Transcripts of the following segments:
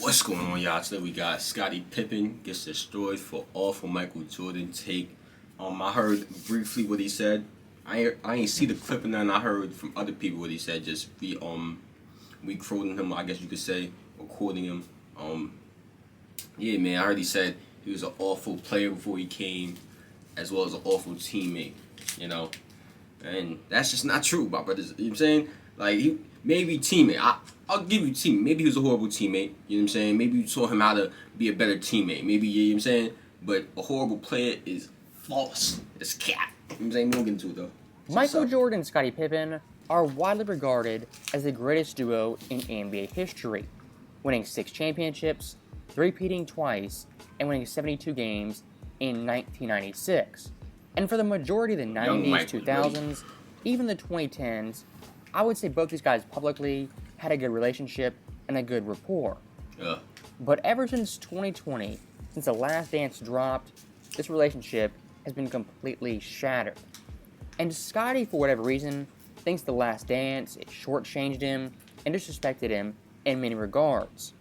What's going on, y'all? Today we got Scottie Pippen gets destroyed for awful Michael Jordan take. I heard briefly what he said. I ain't see the clip and then I heard from other people what he said. Just we quoting him, I guess you could say, or quoting him. Yeah, man, I heard he said he was an awful player before he came, as well as an awful teammate. You know, and that's just not true, my brothers. You know what I'm saying? Like, he maybe teammate. I'll give you teammate. Maybe he was a horrible teammate. You know what I'm saying? Maybe you taught him how to be a better teammate. Maybe, you know what I'm saying? But a horrible player is false. It's cap. You know what I'm saying? We don't get into it, though. Michael Jordan and Scottie Pippen are widely regarded as the greatest duo in NBA history, winning 6 championships, three-peating twice, and winning 72 games in 1996. And for the majority of the 90s, 2000s, even the 2010s, I would say both these guys publicly had a good relationship and a good rapport. Yeah. But ever since 2020, since The Last Dance dropped, this relationship has been completely shattered. And Scottie, for whatever reason, thinks The Last Dance it shortchanged him and disrespected him in many regards.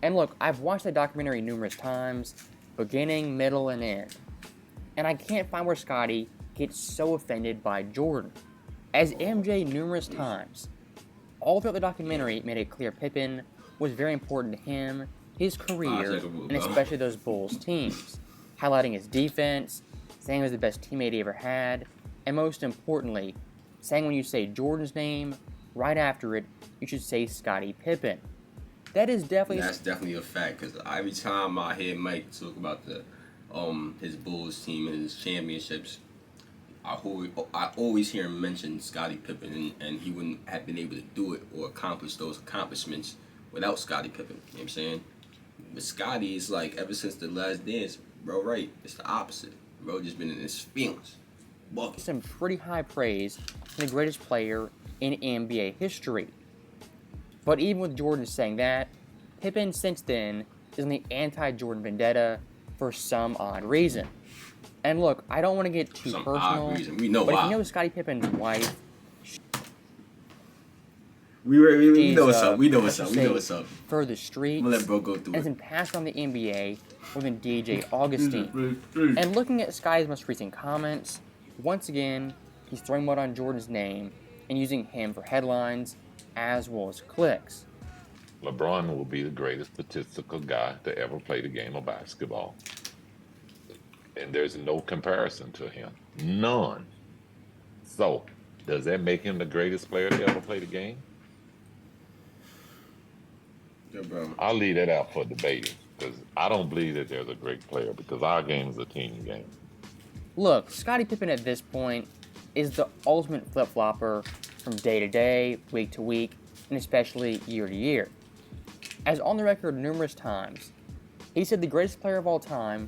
And look, I've watched the documentary numerous times, beginning, middle, and end. And I can't find where Scottie gets so offended by Jordan. As MJ numerous times, all throughout the documentary made it clear Pippen was very important to him, his career, and especially those Bulls teams, highlighting his defense, saying he was the best teammate he ever had, and most importantly, saying when you say Jordan's name, right after it, you should say Scottie Pippen. That's definitely a fact, because every time I hear Mike talk about his Bulls team and his championships, I always hear him mention Scottie Pippen, and he wouldn't have been able to do it or accomplish those accomplishments without Scottie Pippen. You know what I'm saying? But Scottie is like, ever since The Last Dance, bro, right? It's the opposite. Bro just been in his feelings. Bucket. Some pretty high praise from the greatest player in NBA history. But even with Jordan saying that, Pippen since then is in the anti-Jordan vendetta for some odd reason. And look, I don't want to get too personal, we know but why. if you know Scottie Pippen's wife, we know what's up. We know what's up. For the streets, I'm gonna let bro go through and it. has been passed around the NBA more than DJ Augustine. And looking at Sky's most recent comments, once again, he's throwing mud on Jordan's name and using him for headlines as well as clicks. LeBron will be the greatest statistical guy to ever play the game of basketball. And there's no comparison to him. None. So, does that make him the greatest player to ever play the game? Yeah, bro. I'll leave that out for debating, because I don't believe that there's a great player, because our game is a team game. Look, Scottie Pippen at this point is the ultimate flip-flopper from day to day, week to week, and especially year to year. As on the record numerous times, he said the greatest player of all time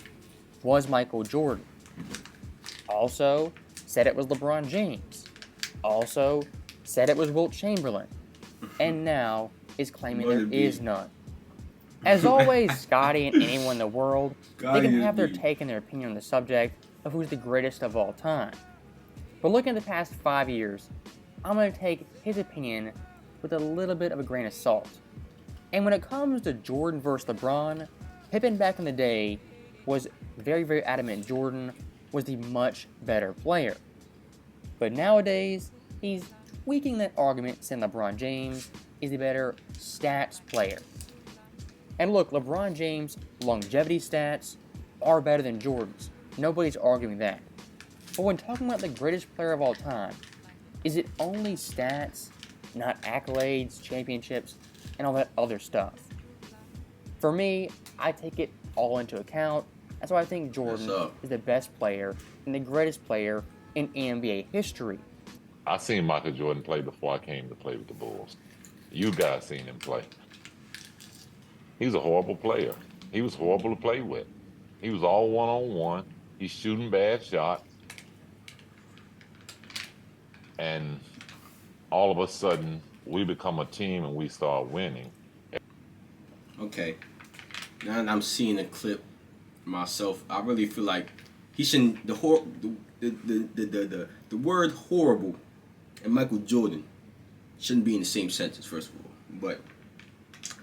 was Michael Jordan. Also, said it was LeBron James. Also, said it was Wilt Chamberlain. And now is claiming there is none. As always, Scottie and anyone in the world, they can have their take and their opinion on the subject of who's the greatest of all time. But looking at the past 5 years, I'm going to take his opinion with a little bit of a grain of salt. And when it comes to Jordan versus LeBron, Pippen back in the day was very, very adamant Jordan was the much better player. But nowadays, he's tweaking that argument, saying LeBron James is the better stats player. And look, LeBron James' longevity stats are better than Jordan's. Nobody's arguing that. But when talking about the greatest player of all time, is it only stats, not accolades, championships, and all that other stuff? For me, I take it all into account. That's why I think Jordan is the best player and the greatest player in NBA history. I seen Michael Jordan play before I came to play with the Bulls. You guys seen him play. He was a horrible player. He was horrible to play with. He was all one-on-one. He's shooting bad shots. And all of a sudden, we become a team and we start winning. Okay. Now that I'm seeing the clip myself, I really feel like he shouldn't. The word horrible and Michael Jordan shouldn't be in the same sentence. First of all, but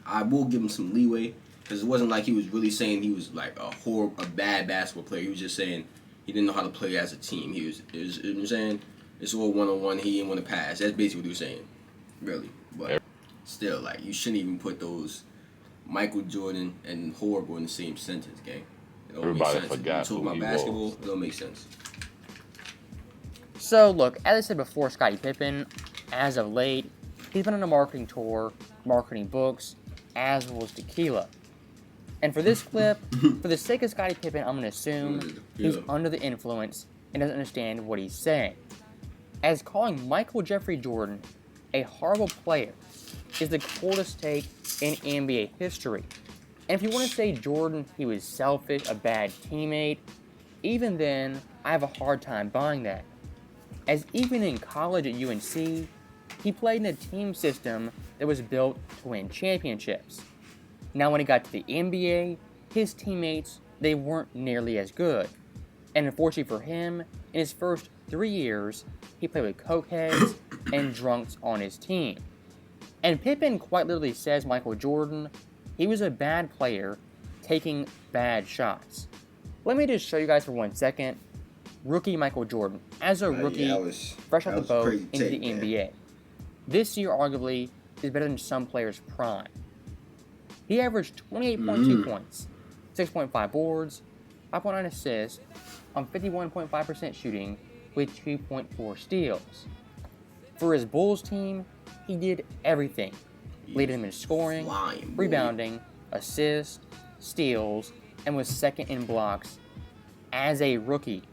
I will give him some leeway because it wasn't like he was really saying he was like a bad basketball player. He was just saying he didn't know how to play as a team. It was you know what I'm saying, it's all 1-on-1. He didn't want to pass. That's basically what he was saying, really. But still, like, you shouldn't even put those Michael Jordan and Horrible in the same sentence, gang. It don't make Everybody sense. forgot If you talk who about he basketball, was. it don't make sense. So, look, as I said before, Scottie Pippen, as of late, he's been on a marketing tour, marketing books, as well as tequila. And for this clip, for the sake of Scottie Pippen, I'm going to assume he's under the influence and doesn't understand what he's saying. As calling Michael Jeffrey Jordan a horrible player is the coldest take in NBA history. And if you want to say Jordan, he was selfish, a bad teammate, even then, I have a hard time buying that. As even in college at UNC, he played in a team system that was built to win championships. Now when he got to the NBA, his teammates, they weren't nearly as good. And unfortunately for him, in his first 3 years, he played with cokeheads and drunks on his team. And Pippen quite literally says Michael Jordan, he was a bad player taking bad shots. Let me just show you guys for 1 second. Rookie Michael Jordan, as a rookie, fresh off the boat into the NBA. This year, arguably, is better than some players' prime. He averaged 28.2 points, 6.5 boards, 5.9 assists, on 51.5% shooting, with 2.4 steals. For his Bulls team, he did everything, leading them in scoring, rebounding, assists, steals, and was second in blocks as a rookie.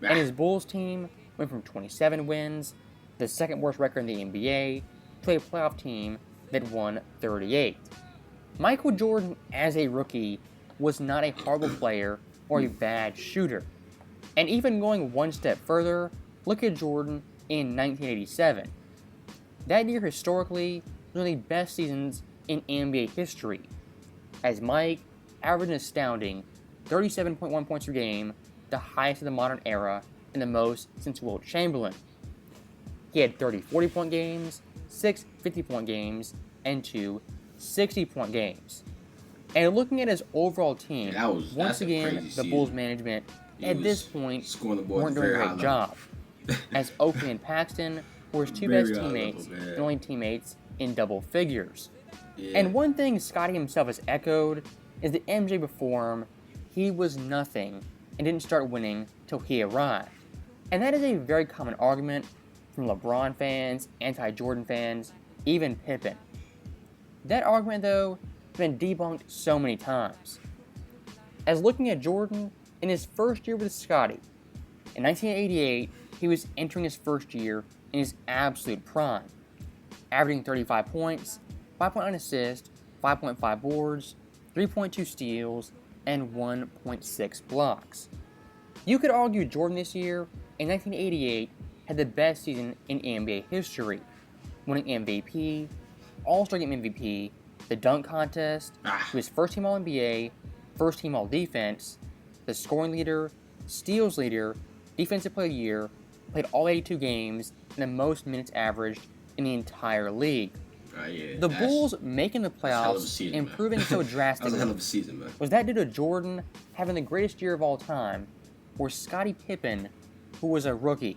And his Bulls team went from 27 wins, the second worst record in the NBA, to a playoff team that won 38. Michael Jordan, as a rookie, was not a horrible player or a bad shooter. And even going one step further, look at Jordan in 1987. That year, historically, was one of the best seasons in NBA history, as Mike averaged an astounding 37.1 points per game, the highest of the modern era, and the most since Wilt Chamberlain. He had 30 40-point games, 6 50-point games, and 2 60-point games. And looking at his overall team, once again, the Bulls management at this point weren't doing a great job, as Oakley and Paxton were his two best teammates and only teammates in double figures. And one thing Scottie himself has echoed is that MJ before him, he was nothing and didn't start winning till he arrived. And that is a very common argument from LeBron fans, anti-Jordan fans, even Pippen. That argument, though, has been debunked so many times. As looking at Jordan, in his first year with Scottie, in 1988, he was entering his first year in his absolute prime, averaging 35 points, 5.9 assists, 5.5 boards, 3.2 steals, and 1.6 blocks. You could argue Jordan this year, in 1988, had the best season in NBA history, winning MVP, All-Star Game MVP, the dunk contest, he was first team All-NBA, first team All-Defense, the scoring leader, steals leader, defensive player of the year, played all 82 games, and the most minutes averaged in the entire league. The Bulls making the playoffs, improving so drastically, that was a hell of a season, man. Was that due to Jordan having the greatest year of all time, or Scottie Pippen, who was a rookie?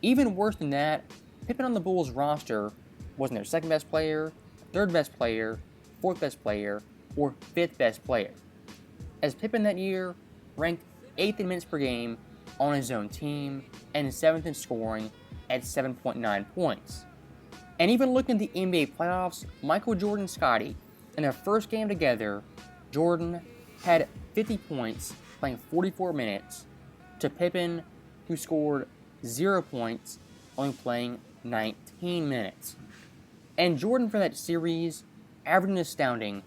Even worse than that, Pippen on the Bulls roster wasn't their second best player, third best player, fourth best player, or fifth best player, as Pippen that year ranked 8th in minutes per game on his own team and 7th in scoring at 7.9 points. And even looking at the NBA playoffs, Michael Jordan and Scottie, in their first game together, Jordan had 50 points playing 44 minutes, to Pippen, who scored 0 points, only playing 19 minutes. And Jordan for that series averaged an astounding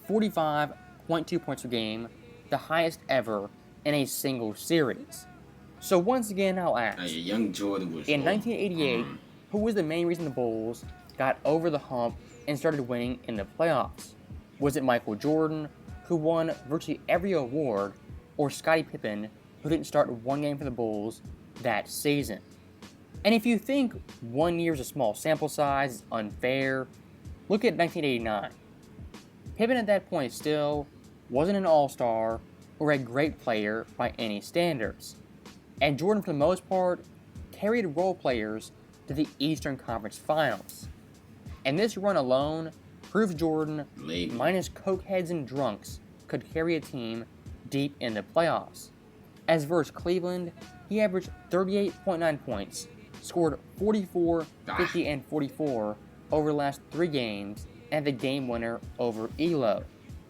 45.2 points per game, the highest ever in a single series. So once again, I'll ask, young Jordan was in 1988, who was the main reason the Bulls got over the hump and started winning in the playoffs? Was it Michael Jordan, who won virtually every award, or Scottie Pippen, who didn't start one game for the Bulls that season? And if you think 1 year is a small sample size, it's unfair, look at 1989. Pippen at that point still wasn't an all-star or a great player by any standards, and Jordan for the most part carried role players to the Eastern Conference Finals. And this run alone proves Jordan, minus cokeheads and drunks, could carry a team deep in the playoffs. As versus Cleveland, he averaged 38.9 points, scored 44, 50, and 44 over the last 3 games, and the game winner over Elo.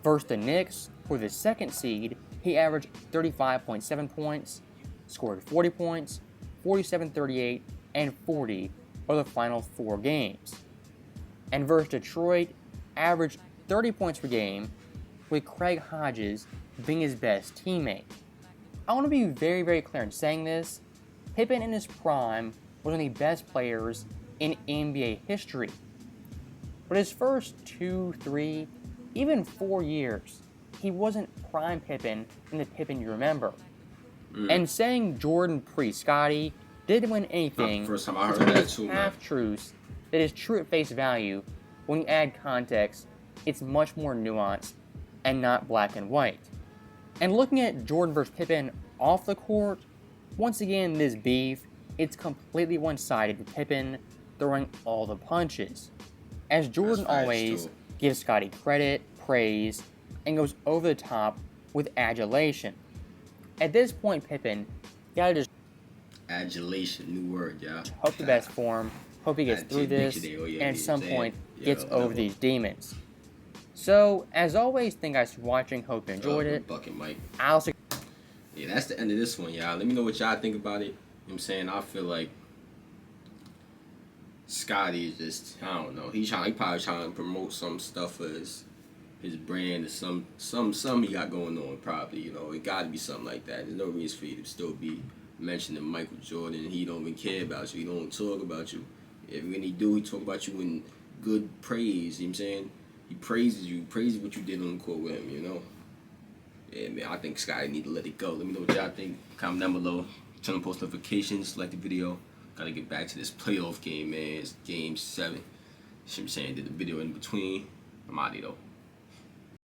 Versus the Knicks, for the second seed, he averaged 35.7 points, scored 40 points, 47, 38, and 40 over the final 4 games. And versus Detroit, averaged 30 points per game, with Craig Hodges being his best teammate. I want to be very, very clear in saying this. Pippen in his prime was one of the best players in NBA history. But his first 2, 3, even 4 years, he wasn't prime Pippen in the Pippen you remember. And saying Jordan pre-Scottie didn't win anything First time I heard that too, man. half-truths that is true at face value. When you add context, it's much more nuanced and not black and white. And looking at Jordan versus Pippen off the court, once again, this beef, it's completely one-sided with Pippen throwing all the punches. As Jordan always gives Scottie credit, praise, and goes over the top with adulation. At this point, Pippen gotta just adulation, new word, yeah. Hope the best for him. Hope he gets through this, and at some point gets over these demons. So, as always, thank you guys for watching. Hope you enjoyed it. Bucket, Mike. I also. Yeah, that's the end of this one, y'all. Let me know what y'all think about it. You know what I'm saying? I feel like Scottie is just, I don't know. He probably trying to promote some stuff for his brand, or some he got going on, probably. You know, it got to be something like that. There's no reason for you to still be mentioning Michael Jordan. He don't even care about you. He don't talk about you. If when he do, he talk about you in good praise. You know what I'm saying? He praises you, praises what you did on the court with him, you know? Yeah, man, I think Scottie need to let it go. Let me know what y'all think. Comment down below. Turn on post notifications, like the video. Gotta get back to this playoff game, man. It's game 7. You know what I'm saying? Did the video in between. I'm out of here, though.